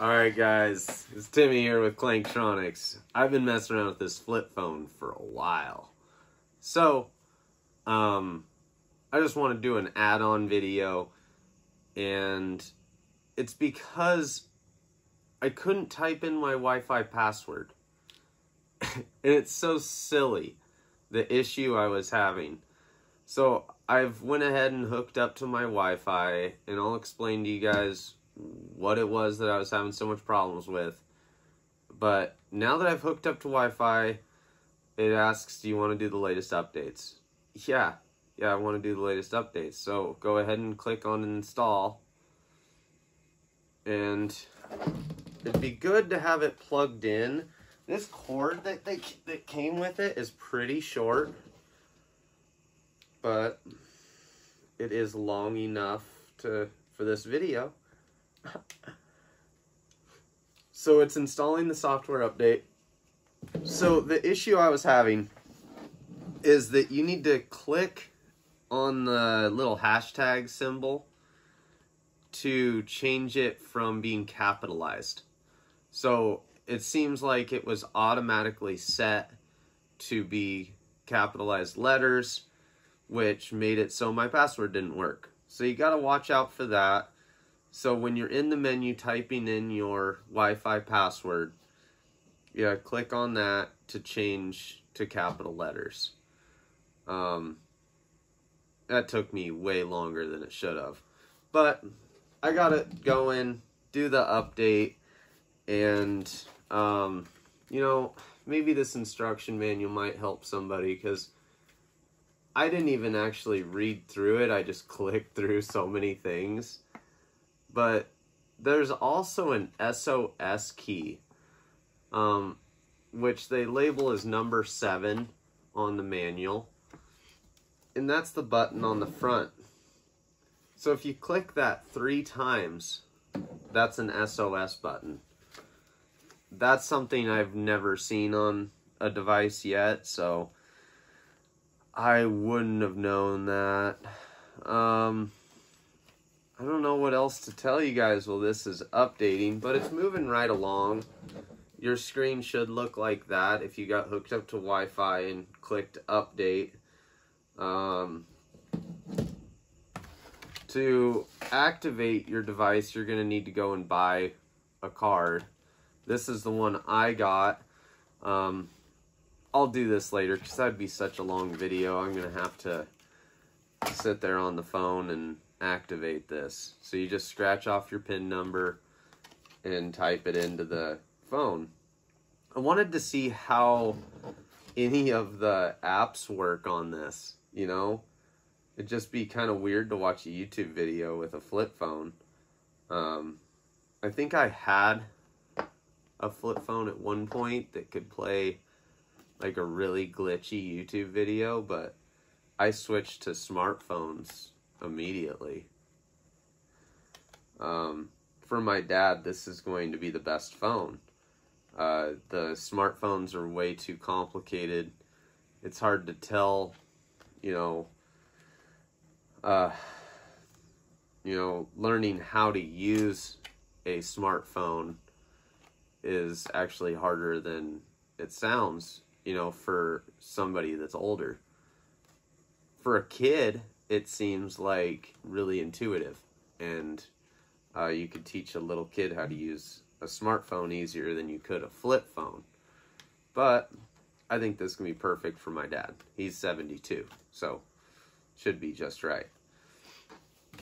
Alright guys, it's Timmy here with Clanktronics. I've been messing around with this flip phone for a while. So, I just want to do an add-on video, and it's because I couldn't type in my Wi-Fi password. And it's so silly, the issue I was having. So, I've went ahead and hooked up to my Wi-Fi, and I'll explain to you guys what it was that I was having so much problems with. But now that I've hooked up to Wi-Fi, it asks, do you want to do the latest updates? Yeah, I want to do the latest updates. So go ahead and click on install. And it'd be good to have it plugged in. This cord that came with it is pretty short, but it is long enough for this video. So it's installing the software update. So the issue I was having is that you need to click on the little hashtag symbol to change it from being capitalized. So it seems like it was automatically set to be capitalized letters, which made it so my password didn't work. So you got to watch out for that. So when you're in the menu typing in your Wi-Fi password, click on that to change to capital letters. That took me way longer than it should have. But I got it going, do the update, and, maybe this instruction manual might help somebody, because I didn't even actually read through it. I just clicked through so many things. But there's also an SOS key, which they label as number 7 on the manual. And that's the button on the front. So if you click that 3 times, that's an SOS button. That's something I've never seen on a device yet, so I wouldn't have known that. I don't know what else to tell you guys while this is updating, but it's moving right along. Your screen should look like that if you got hooked up to Wi-Fi and clicked update. To activate your device, you're going to need to go and buy a card. This is the one I got. I'll do this later because that'd be such a long video. I'm going to have to sit there on the phone and activate this. So you just scratch off your PIN number and type it into the phone. I wanted to see how any of the apps work on this, It'd just be kind of weird to watch a YouTube video with a flip phone. I think I had a flip phone at one point that could play like a really glitchy YouTube video, but I switched to smartphones immediately. For my dad, this is going to be the best phone. The smartphones are way too complicated. It's hard to tell, learning how to use a smartphone is actually harder than it sounds, for somebody that's older. For a kid, it seems like really intuitive, and you could teach a little kid how to use a smartphone easier than you could a flip phone. But I think this can be perfect for my dad. He's 72, so should be just right.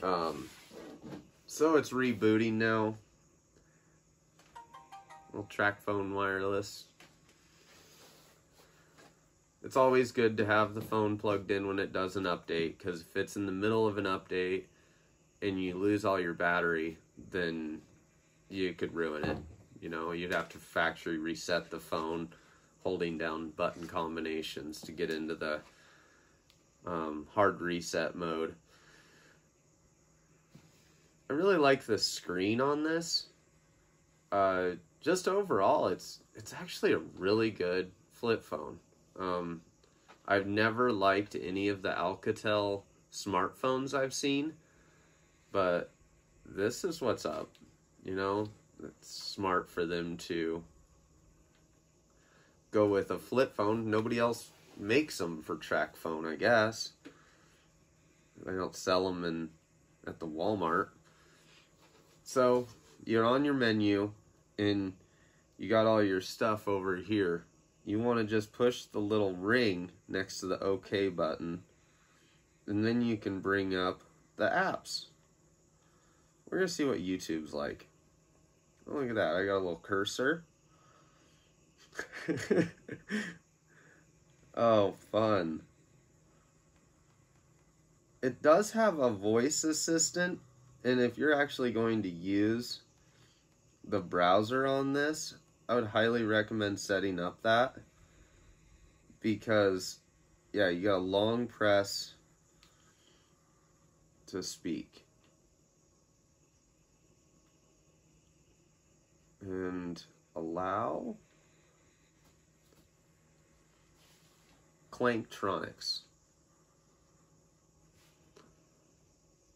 So it's rebooting now. Little Tracfone wireless. It's always good to have the phone plugged in when it does an update, because if it's in the middle of an update and you lose all your battery, then you could ruin it. You'd have to factory reset the phone, holding down button combinations to get into the hard reset mode. I really like the screen on this. Just overall, it's actually a really good flip phone. I've never liked any of the Alcatel smartphones I've seen, but this is what's up. it's smart for them to go with a flip phone. Nobody else makes them for Tracfone, I guess. They don't sell them at the Walmart. So you're on your menu and you got all your stuff over here. You want to just push the little ring next to the OK button, and then you can bring up the apps. We're going to see what YouTube's like. Oh, look at that. I got a little cursor. Oh, fun. It does have a voice assistant, and if you're actually going to use the browser on this, I would highly recommend setting up that, because, yeah, you got a long press to speak. And allow Clanktronics.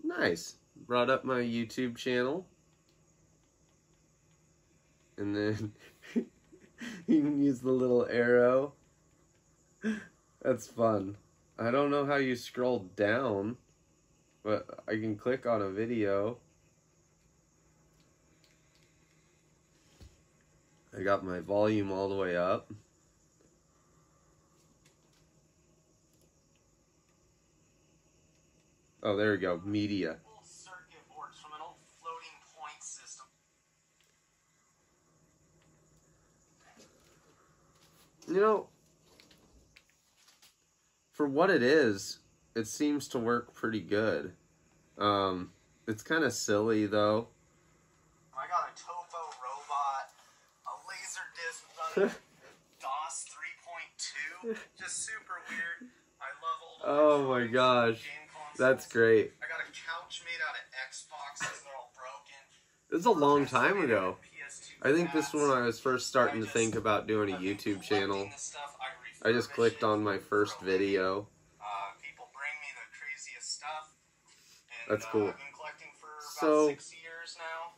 Nice. Brought up my YouTube channel. And then you can use the little arrow. That's fun. I don't know how you scroll down, but I can click on a video. I got my volume all the way up. Oh, there we go. Media. Circuit boards from an old floating point system. You know, for what it is, it seems to work pretty good. It's kind of silly though. I got a topo robot, a laser disc running DOS 3.2. Just super weird. I love old Oh my gosh. game consoles. That's great. I got a couch made out of Xboxes. They're all broken. This is a long time ago. I think this is when I was first starting to think about doing a YouTube channel. I just clicked on my first video. People bring me the craziest stuff. And, That's cool. I've been collecting for about 6 years now.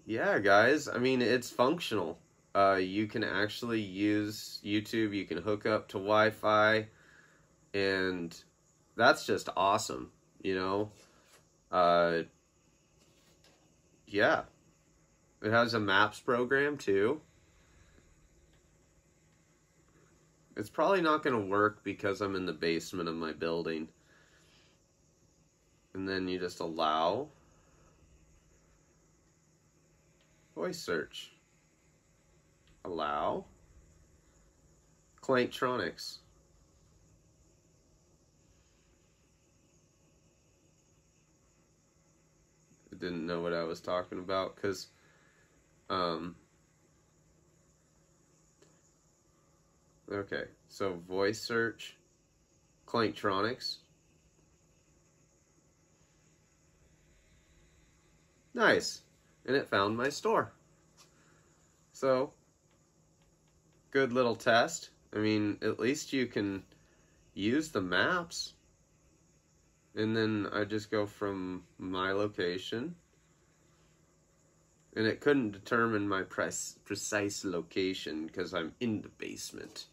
Yeah, guys. I mean, it's functional. You can actually use YouTube. You can hook up to Wi-Fi. And that's just awesome, you know? Yeah. It has a maps program, too. It's probably not going to work because I'm in the basement of my building. And then you just allow voice search. Allow Clanktronics. I didn't know what I was talking about because okay, so voice search, Clanktronics. Nice. And it found my store. So, good little test. I mean, at least you can use the maps. And then I just go from my location. And it couldn't determine my precise location because I'm in the basement.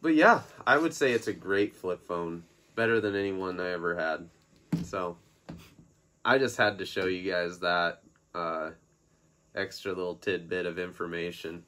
But yeah, I would say it's a great flip phone. Better than any one I ever had. So, I just had to show you guys that extra little tidbit of information.